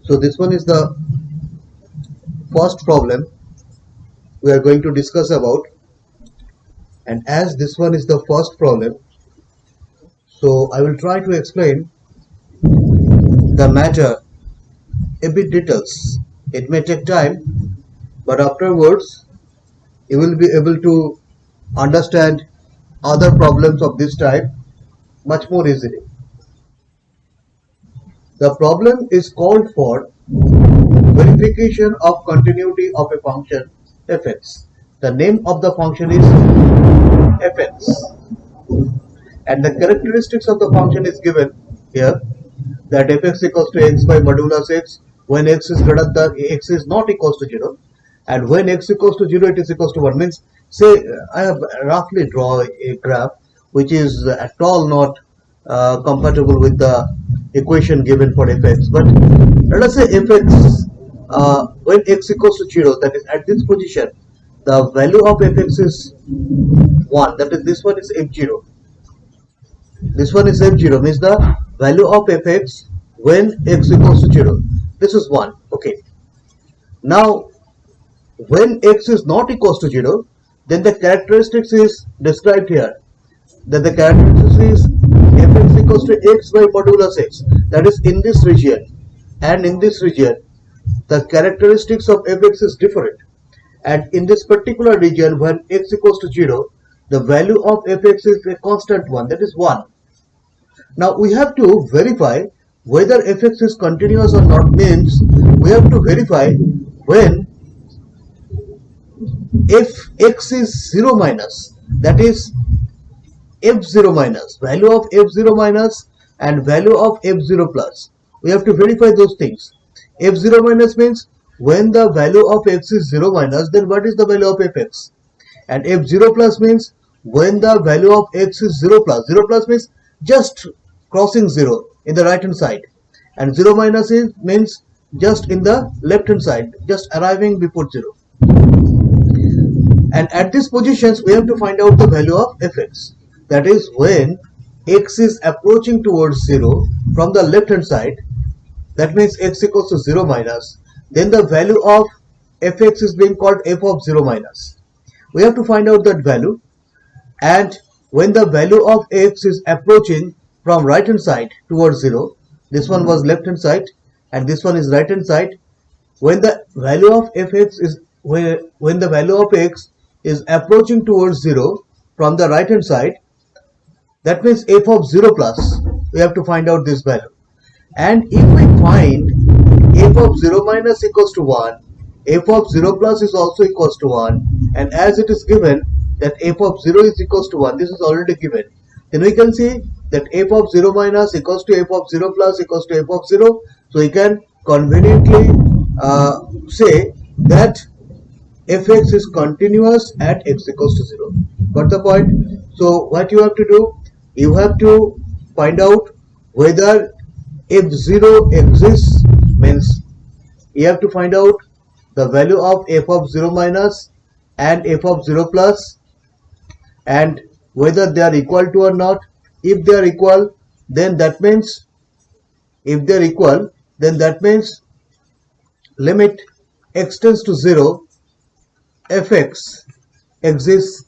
So this one is the first problem we are going to discuss about, and as this one is the first problem, so I will try to explain the matter a bit details. It may take time, but afterwards you will be able to understand other problems of this type much more easily. The problem is called for verification of continuity of a function fx. The name of the function is fx, and the characteristics of the function is given here, that fx equals to x by modulus x when x is greater than x is not equals to 0, and when x equals to 0 it is equals to 1. Means, say I have roughly draw a graph which is at all not compatible with the equation given for fx, but let us say fx when x equals to 0, that is at this position the value of fx is 1, that is this one is f0. This one is f0, means the value of fx when x equals to 0. This is 1. Okay. Now, when x is not equals to 0, then the characteristics is described here. That the characteristics is fx equals to x by modulus x. That is in this region. And in this region, the characteristics of fx is different. And in this particular region, when x equals to 0, the value of fx is a constant one, that is 1. Now we have to verify whether fx is continuous or not. Means we have to verify when if x is 0 minus, that is f0 minus, value of f0 minus and value of f0 plus. We have to verify those things. f0 minus means when the value of x is 0 minus, then what is the value of fx? And f0 plus means when the value of x is 0 plus. 0 plus means just crossing 0 in the right hand side, and 0 minus means just in the left hand side, just arriving before 0. And at these positions we have to find out the value of fx, that is when x is approaching towards 0 from the left hand side, that means x equals to 0 minus, then the value of fx is being called f of 0 minus. We have to find out that value, and when the value of x is approaching from right hand side towards 0, this one was left hand side and this one is right hand side, when the value of fx is when the value of x is approaching towards 0 from the right hand side, that means f of 0 plus, we have to find out this value. And if we find f of 0 minus equals to 1, f of 0 plus is also equals to 1, and as it is given that f of 0 is equals to 1, this is already given, then we can see that f of 0 minus equals to f of 0 plus equals to f of 0. So we can conveniently say that fx is continuous at x equals to 0. Got the point? So what you have to do, you have to find out whether f0 exists, means you have to find out the value of f of 0 minus and f of 0 plus, and whether they are equal to or not. If they are equal, then that means limit x tends to 0, fx exists.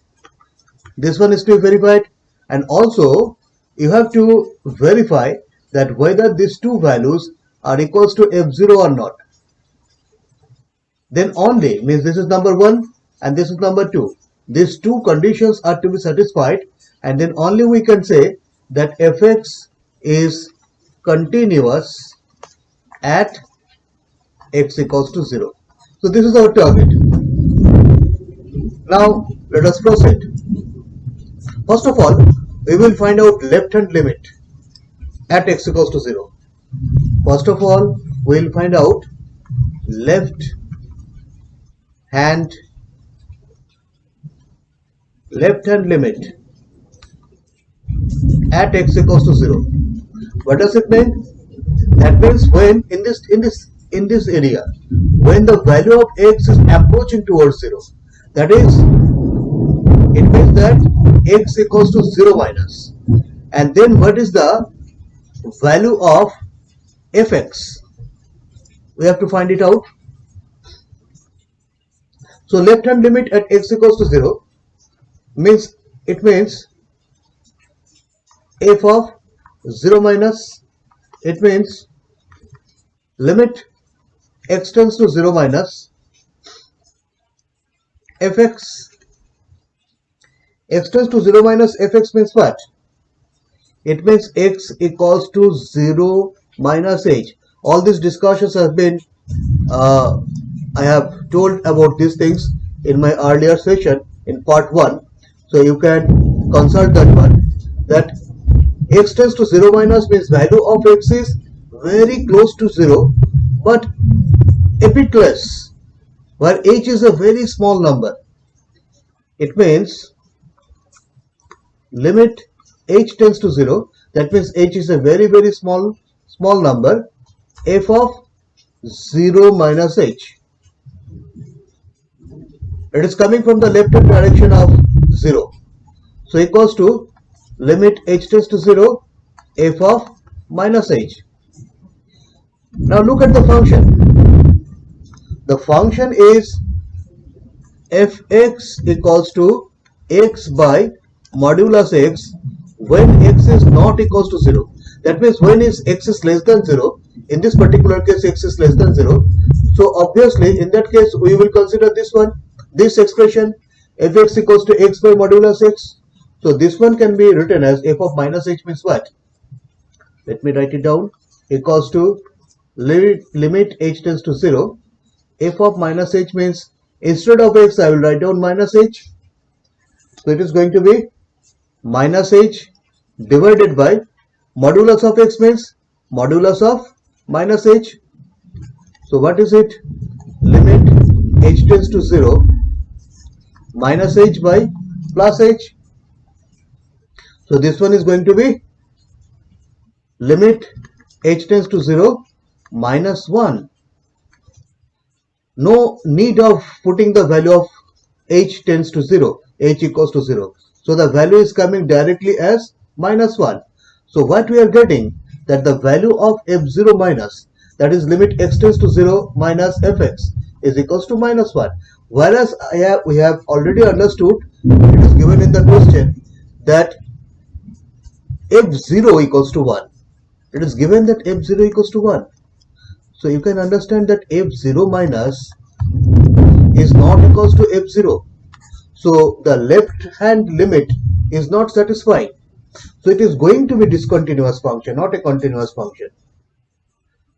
This one is to be verified, and also you have to verify that whether these two values are equals to f0 or not. Then only, means this is number 1 and this is number 2. These two conditions are to be satisfied, and then only we can say that fx is continuous at x equals to 0. So this is our target. Now let us proceed. First of all, we will find out left hand limit at x equals to 0. First of all, we will find out left hand limit at x equals to 0. What does it mean? That means when in this area, when the value of x is approaching towards 0, that is, it means that x equals to 0 minus, and then what is the value of fx? we have to find it out. So left hand limit at x equals to 0 means f of 0 minus, it means limit x tends to 0 minus fx. X tends to 0 minus fx means what? It means x equals to 0 minus h. All these discussions have been, I have told about these things in my earlier session in part 1. So you can consult that one. That x tends to 0 minus means value of x is very close to 0 but a bit less, where h is a very small number. It means limit h tends to 0, that means h is a very small number, f of 0 minus h. It is coming from the left hand direction of 0. So equals to limit h tends to 0, f of minus h. Now look at the function. The function is fx equals to x by modulus x when x is not equals to 0. That means when x is less than 0. In this particular case x is less than 0. So obviously in that case we will consider this one, this expression fx equals to x by modulus x. So this one can be written as f of minus h means what? Let me write it down. Equals to limit h tends to 0. F of minus h means instead of x I will write down minus h. So it is going to be minus h divided by modulus of x means modulus of minus h. So what is it? Limit h tends to 0 minus h by plus h. So this one is going to be limit h tends to 0 minus 1. No need of putting the value of h tends to 0, h equals to 0. So the value is coming directly as minus 1. So what we are getting, that the value of f0 minus, that is limit x tends to 0 minus fx, is equals to minus 1. Whereas we have already understood, it is given in the question that f0 equals to 1. It is given that f0 equals to 1. So you can understand that f0 minus is not equals to f0. So the left hand limit is not satisfying. So it is going to be discontinuous function, not a continuous function.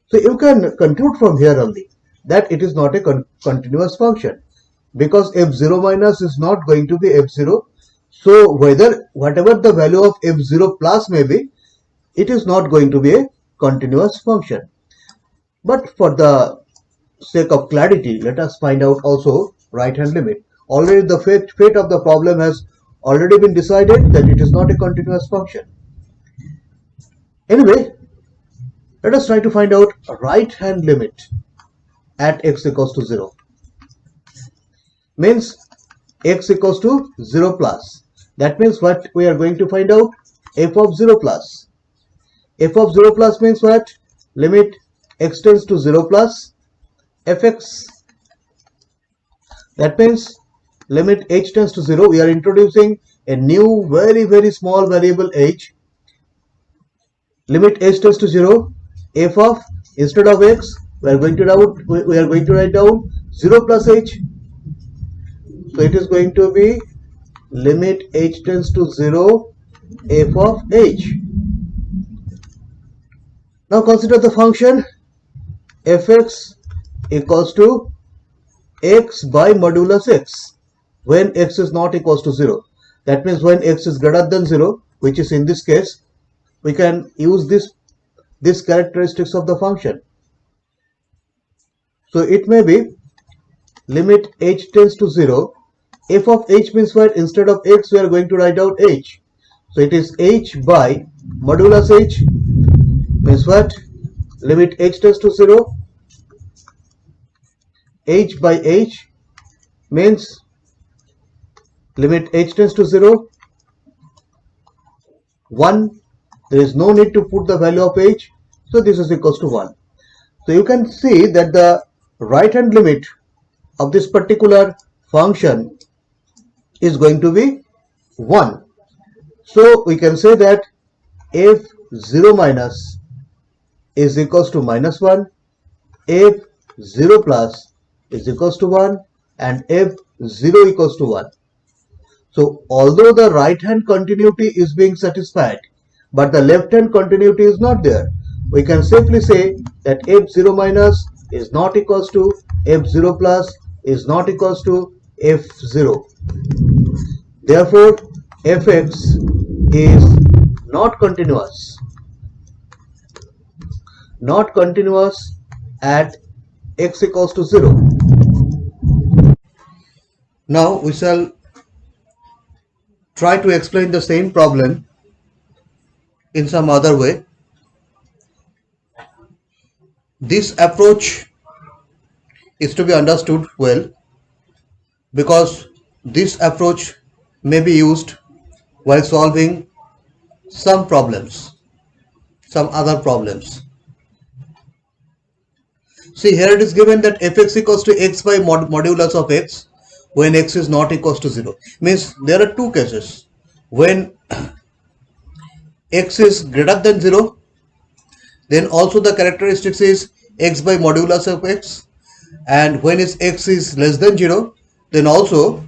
So you can conclude from here only that it is not a continuous function, because f0 minus is not going to be f0. So whatever the value of f0 plus may be, it is not going to be a continuous function. But for the sake of clarity, let us find out also right hand limit. Already the fate of the problem has already been decided that it is not a continuous function. Anyway, let us try to find out right hand limit at x equals to 0. Means x equals to 0 plus. That means what we are going to find out? F of 0 plus. F of 0 plus means what? Limit x tends to 0 plus fx. That means limit h tends to 0. We are introducing a new very small variable h. Limit h tends to 0. F of, instead of x, we are going to write down 0 plus h. So it is going to be limit h tends to 0 f of h. Now consider the function fx equals to x by modulus x when x is not equals to 0. That means when x is greater than 0, which is in this case, we can use this characteristics of the function. So it may be limit h tends to 0. F of h means what? Instead of x we are going to write out h. So it is h by modulus h means what? Limit h tends to 0. H by h means limit h tends to 0. 1. There is no need to put the value of h. So this is equals to 1. So you can see that the right hand limit of this particular function is going to be 1. So we can say that f0 minus is equals to minus 1, f0 plus is equals to 1, and f0 equals to 1. So although the right hand continuity is being satisfied, but the left hand continuity is not there, we can safely say that f0 minus is not equals to f0 plus is not equals to f0. Therefore, fx is not continuous at x equals to 0. Now we shall try to explain the same problem in some other way. This approach is to be understood well because this approach may be used while solving some other problems. See, here it is given that fx equals to x by modulus of x when x is not equals to 0. Means there are two cases. When x is greater than 0, then also the characteristics is x by modulus of x, and when x is less than 0, then also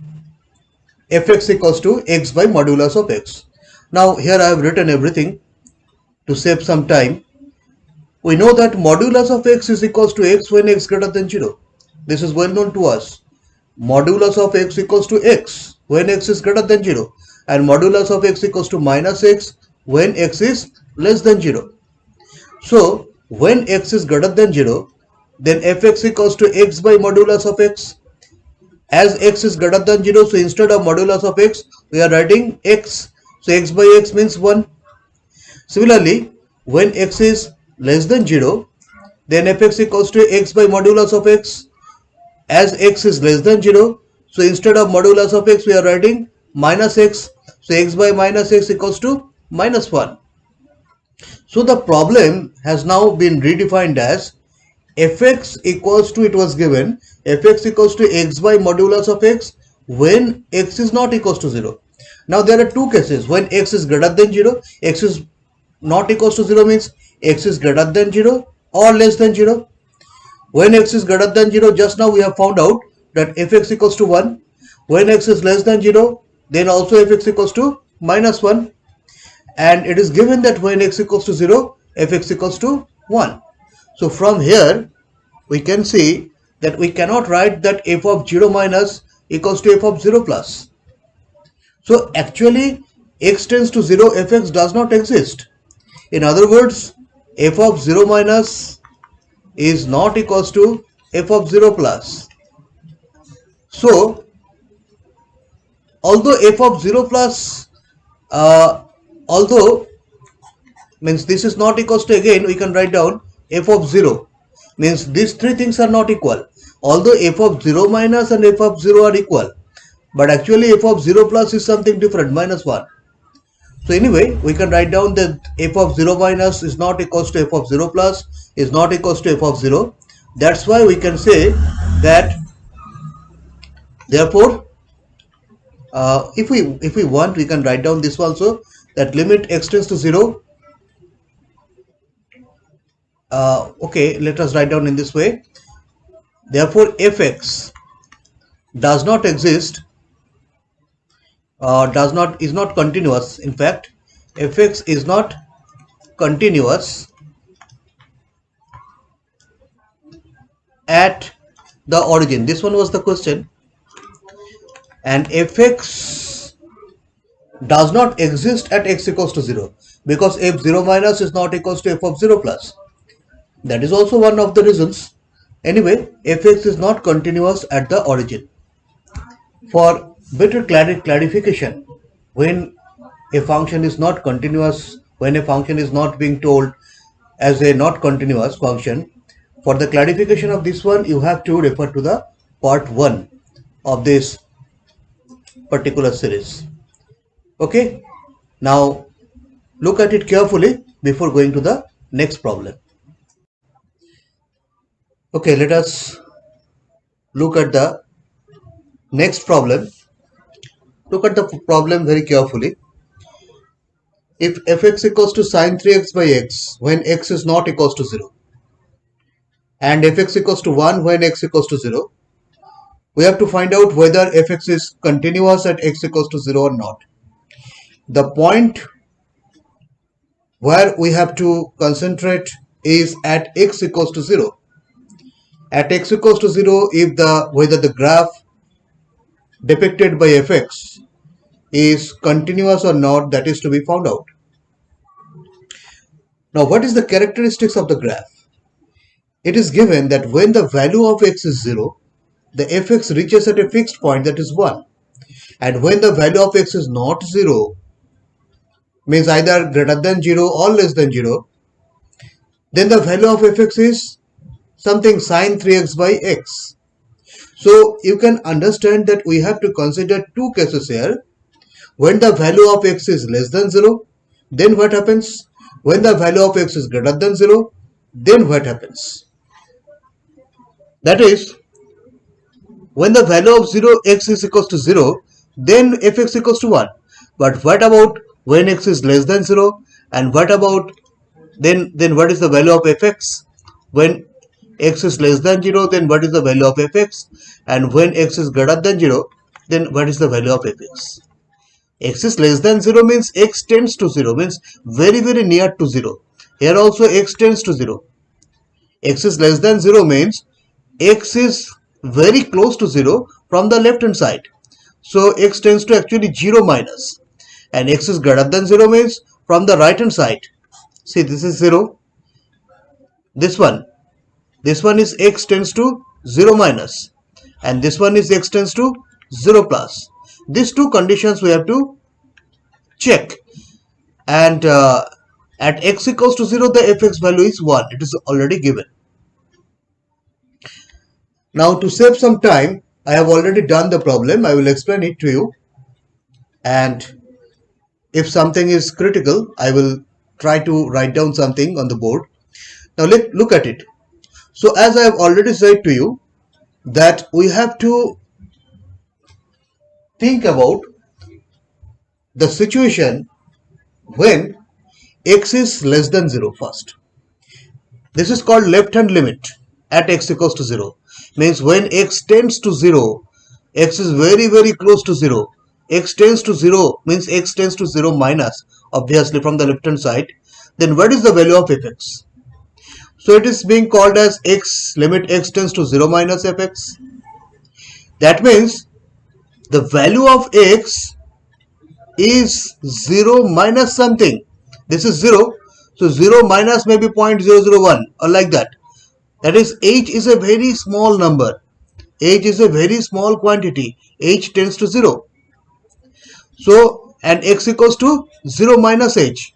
fx equals to x by modulus of x. Now here I have written everything to save some time. We know that modulus of x is equals to x when x greater than 0. This is well known to us. Modulus of x equals to x when x is greater than 0, and modulus of x equals to minus x when x is less than 0. So when x is greater than 0, then fx equals to x by modulus of x. As x is greater than 0, so instead of modulus of x, we are writing x. So x by x means 1. Similarly, when x is less than 0, then fx equals to x by modulus of x. As x is less than 0, so instead of modulus of x, we are writing minus x. So x by minus x equals to minus 1. So the problem has now been redefined as fx equals to, it was given, fx equals to x by modulus of x when x is not equals to 0. Now there are two cases. When x is greater than 0, x is not equals to 0 means x is greater than 0 or less than 0. When x is greater than 0, just now we have found out that fx equals to 1. When x is less than 0, then also fx equals to minus 1. And it is given that when x equals to 0, fx equals to 1. So from here, we can see that we cannot write that f of 0 minus equals to f of 0 plus. So actually, x tends to 0, fx does not exist. In other words, f of 0 minus is not equals to f of 0 plus. So, although f of 0 plus, although means this is not equals to, again we can write down f of 0, means these three things are not equal. Although f of 0 minus and f of 0 are equal, but actually f of 0 plus is something different, minus 1. So anyway, we can write down that f of 0 minus is not equals to f of 0 plus is not equals to f of 0. That's why we can say that, therefore, if we want, we can write down this also, that limit x tends to 0. Okay, let us write down in this way. Therefore, fx does not exist, is not continuous. In fact, fx is not continuous at the origin. This one was the question. And fx does not exist at x equals to 0 because f0 minus is not equals to f of 0 plus. That is also one of the reasons. Anyway, fx is not continuous at the origin. For better clarification, when a function is not continuous, when a function is not being told as a not continuous function, for the clarification of this one, you have to refer to the part 1 of this particular series. Okay, now look at it carefully before going to the next problem. Okay, let us look at the next problem. Look at the problem very carefully. If fx equals to sine 3x by x when x is not equals to 0 and fx equals to 1 when x equals to 0, we have to find out whether fx is continuous at x equals to 0 or not. The point where we have to concentrate is at x equals to 0. At x equals to 0, if whether the graph depicted by fx is continuous or not, that is to be found out. Now, what is the characteristics of the graph? It is given that when the value of x is 0, the fx reaches at a fixed point, that is 1. And when the value of x is not 0, means either greater than 0 or less than 0, then the value of fx is something sine 3x by x. So you can understand that we have to consider two cases here. When the value of x is less than 0, then what happens? When the value of x is greater than 0, then what happens? That is, when the value of 0 x is equals to 0, then fx equals to 1. But what about when x is less than 0? And what about then what is the value of fx? When x is less than 0, then what is the value of fx? And when x is greater than 0, then what is the value of fx? X is less than 0 means x tends to 0, means very near to 0. Here also x tends to 0. X is less than 0 means x is very close to 0 from the left hand side. So x tends to actually 0 minus. And x is greater than 0 means from the right hand side. See, this is 0. This one is x tends to 0 minus. And this one is x tends to 0 plus. These two conditions we have to check. And at x equals to 0, the fx value is 1. It is already given. Now, to save some time, I have already done the problem. I will explain it to you. And if something is critical, I will try to write down something on the board. Now, look at it. So, as I have already said to you, that we have to think about the situation when x is less than 0 first. This is called left hand limit at x equals to 0. Means when x tends to 0, x is very close to 0. X tends to 0 means x tends to 0 minus, obviously from the left hand side. Then what is the value of fx? So it is being called as x limit x tends to 0 minus fx. That means the value of x is 0 minus something. This is 0. So 0 minus maybe 0.001 or like that. That is, h is a very small number. H is a very small quantity. H tends to 0. So, and x equals to 0 minus h.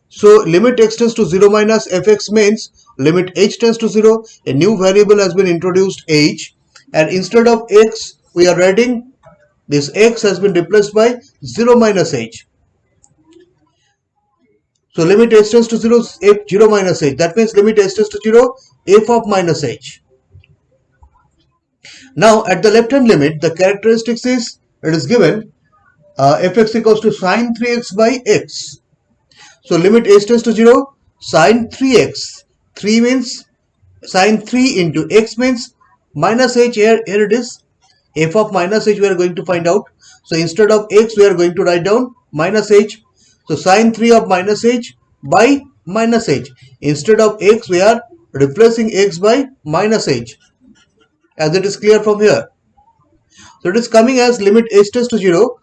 So, limit x tends to 0 minus fx means limit h tends to 0. A new variable has been introduced, h. And instead of x, we are writing this x has been replaced by 0 minus h. So limit h tends to 0, f 0 minus h. That means limit h tends to 0, f of minus h. Now at the left hand limit, the characteristics is, it is given fx equals to sine 3x by x. So limit h tends to 0, sine 3x. 3 means sine 3 into x means minus h. Here it is. F of minus h we are going to find out. So instead of x we are going to write down minus h. So sine 3 of minus h by minus h. Instead of x we are replacing x by minus h, as it is clear from here. So it is coming as limit h tends to 0.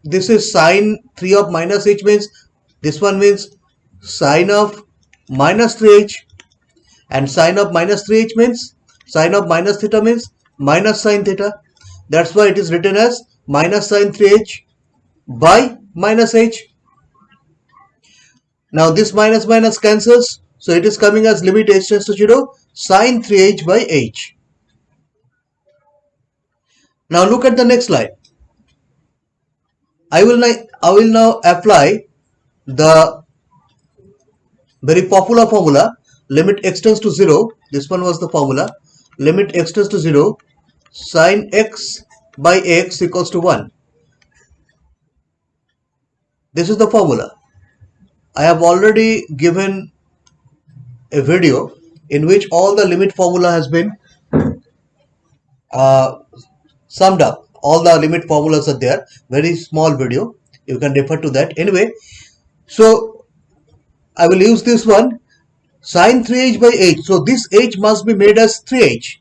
This is sine 3 of minus h means this one means sine of minus 3h, and sine of minus 3h means sine of minus theta means minus sine theta. That's why it is written as minus sine 3h by minus h. Now this minus minus cancels. So it is coming as limit h tends to 0, sine 3h by h. Now look at the next slide. I will now apply the very popular formula. limit x tends to 0, this one was the formula, limit x tends to 0, sin x by x equals to 1. This is the formula. I have already given a video in which all the limit formula has been summed up. All the limit formulas are there. Very small video. You can refer to that. Anyway, so I will use this one, sin 3h by h. So this h must be made as 3h.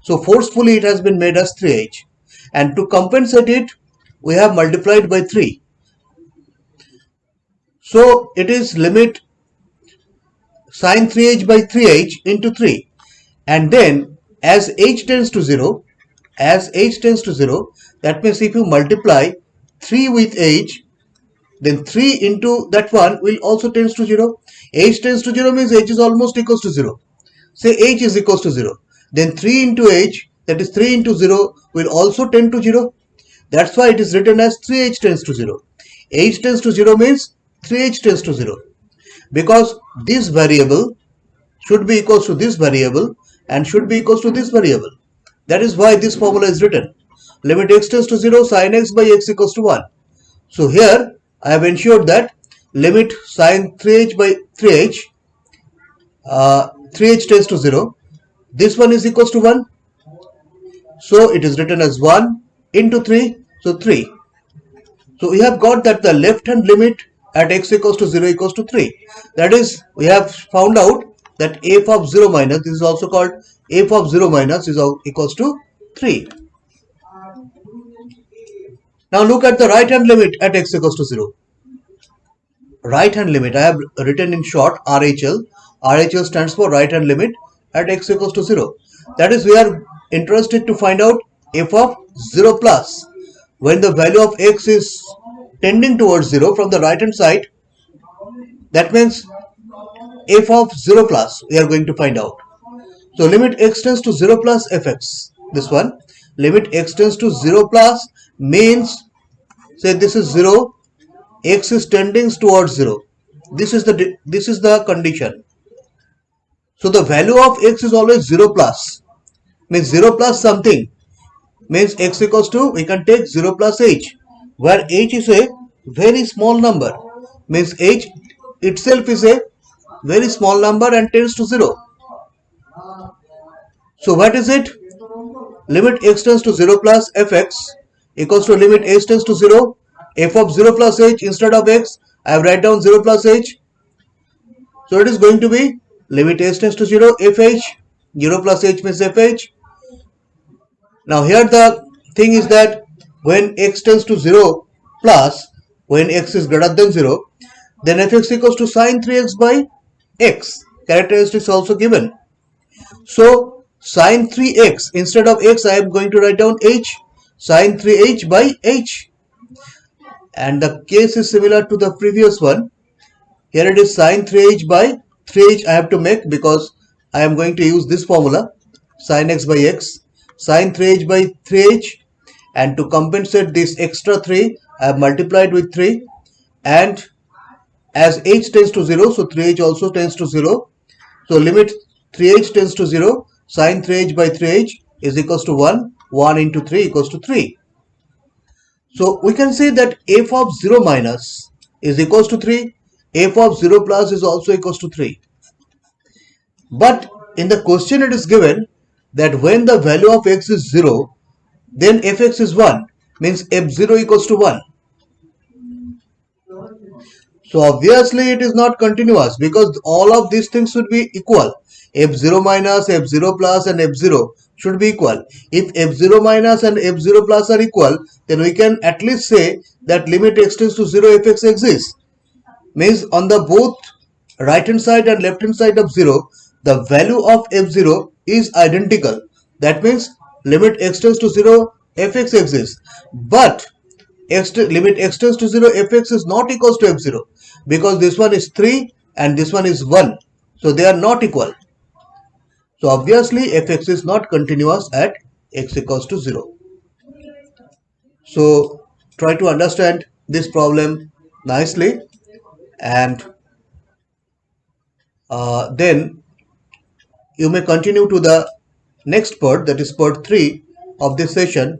So forcefully it has been made as 3h. And to compensate it, we have multiplied by 3. So it is limit sin 3h by 3h into 3. And then as h tends to 0, that means if you multiply 3 with h, then 3 into that one will also tends to 0. H tends to 0 means h is almost equals to 0. Say h is equals to 0. Then 3 into h, that is 3 into 0, will also tend to 0. That's why it is written as 3h tends to 0. H tends to 0 means 3h tends to 0. Because this variable should be equals to this variable and should be equals to this variable. That is why this formula is written. Limit x tends to 0, sin x by x equals to 1. So here I have ensured that limit sin 3h by 3h, 3h tends to 0. This one is equals to 1. So it is written as 1 into 3. So 3. So we have got that the left hand limit at x equals to 0 equals to 3. That is, we have found out that f of 0 minus, this is also called f of 0 minus, is equals to 3. Now look at the right hand limit at x equals to 0. Right hand limit, I have written in short RHL. RHL stands for right hand limit at x equals to 0. That is, we are interested to find out f of 0 plus. When the value of x is tending towards 0 from the right hand side, that means f of 0 plus we are going to find out. So limit x tends to 0 plus fx. This one, limit x tends to 0 plus means, say this is 0, x is tending towards 0. This is the condition. So the value of x is always 0 plus, means 0 plus something, means x equals to, we can take 0 plus h, where h is a very small number, means h itself is a very small number and tends to 0. So what is it? Limit x tends to 0 plus fx equals to limit h tends to 0, f of 0 plus h. Instead of x, I have write down 0 plus h. So it is going to be limit h tends to 0, fh, 0 plus h means fh. Now here the thing is that when x tends to 0 plus, when x is greater than 0, then fx equals to sin 3x by x. Characteristics also given. So sin 3x, instead of x I am going to write down h, sin 3h by h. And the case is similar to the previous one. Here it is sin 3h by 3h I have to make, because I am going to use this formula, sin x by x, sin 3h by 3h, and to compensate this extra 3 I have multiplied with 3, and as h tends to 0, so 3h also tends to 0. So limit 3h tends to 0, sin 3h by 3h is equals to 1, 1 into 3 equals to 3. So we can say that f of 0 minus is equals to 3, f of 0 plus is also equals to 3. But in the question it is given that when the value of x is 0, then fx is 1, means f0 equals to 1. So obviously it is not continuous, because all of these things should be equal. f0 minus, f0 plus and f0 should be equal. If f0 minus and f0 plus are equal, then we can at least say that limit x tends to 0 fx exists. Means on the both right hand side and left hand side of 0, the value of f0 is identical. That means limit x tends to 0 fx exists. But limit x tends to 0 fx is not equals to f0, because this one is 3 and this one is 1. So they are not equal. So obviously fx is not continuous at x equals to 0. So try to understand this problem nicely, and then you may continue to the next part, that is part 3 of this session,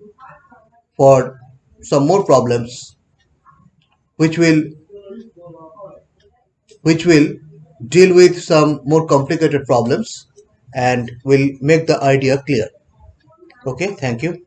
for some more problems which will deal with some more complicated problems and will make the idea clear. Okay, thank you.